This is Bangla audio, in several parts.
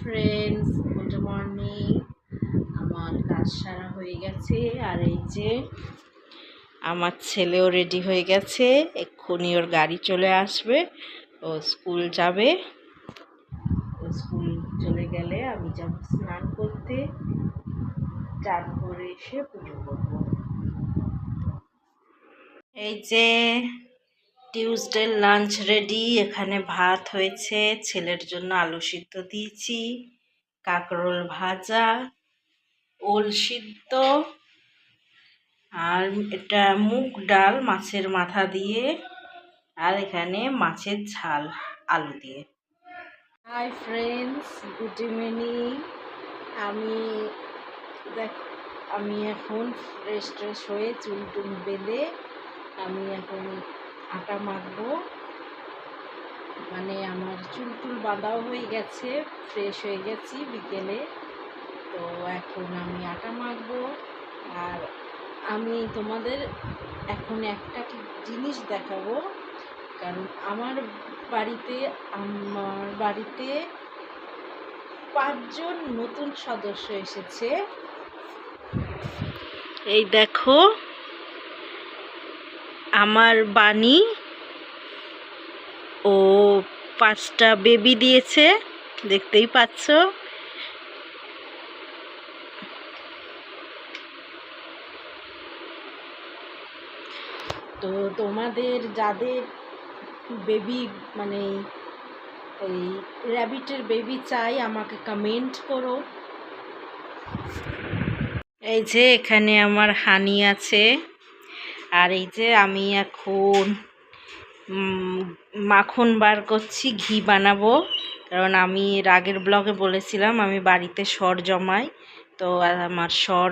Friends, good morning. আমার কাজ সারা হয়ে গেছে, আর এই যে আমার ছেলেও রেডি হয়ে গেছে। এক্ষুনি ওর গাড়ি চলে আসবে, ও স্কুল যাবে। ও স্কুল চলে গেলে আমি যাব স্নান করতে, চান করে এসে পুজো করব। এই যে টিউসডে লাঞ্চ রেডি। এখানে ভাত হয়েছে, ছেলের জন্য আলু সিদ্ধ দিয়েছি, কাঁকরোল ভাজা, ওল সিদ্ধ, আর এটা মুগ ডাল মাছের মাথা দিয়ে, আর এখানে মাছের ঝাল আলু দিয়ে। Hi friends, good evening. আমি আমি এখন ফ্রেশ ট্রেশ হয়ে চুল টুল বেঁধে আমি এখন আটা মাখবো। মানে আমার চুল টুল বাঁধাও হয়ে গেছে, ফ্রেশ হয়ে গেছি বিকেলে। তো এখন আমি আটা মাখবো। আর আমি তোমাদের এখন একটা জিনিস দেখাবো, কারণ আমার বাড়িতে 5 জন নতুন সদস্য এসেছে। এই দেখো, আমার বানি ও 5টা বেবি দিয়েছে, দেখতেই পাচ্ছ। তো তোমাদের যাদের বেবি মানে এই র্যাবিটের বেবি চাই, আমাকে কমেন্ট করো। এই যে এখানে আমার হানি আছে, আর এই যে আমি এখন মাখন বার করছি, ঘি বানাবো। কারণ আমি আগের ব্লগে বলেছিলাম আমি বাড়িতে সর জমাই, তো আমার সর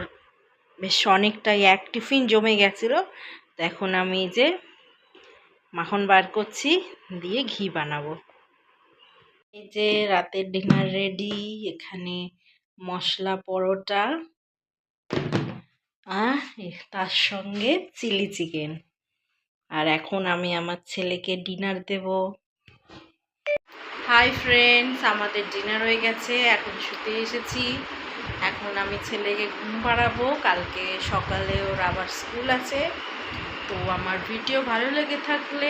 বেশ অনেকটাই 1 টিফিন জমে গেছিলো। তো এখন আমি এই যে মাখন বার করছি, দিয়ে ঘি বানাবো। এই যে রাতের ডিনার রেডি। এখানে মশলা পরোটা, তার সঙ্গে চিলি চিকেন। আর এখন আমি আমার ছেলেকে ডিনার দেব। হাই ফ্রেন্ডস, আমাদের ডিনার হয়ে গেছে, এখন শুতে এসেছি। এখন আমি ছেলেকে ঘুম পাড়াবো, কালকে সকালে ওর আবার স্কুল আছে। তো আমার ভিডিও ভালো লেগে থাকলে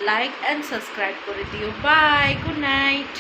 লাইক অ্যান্ড সাবস্ক্রাইব করে দিও। Bye, good night.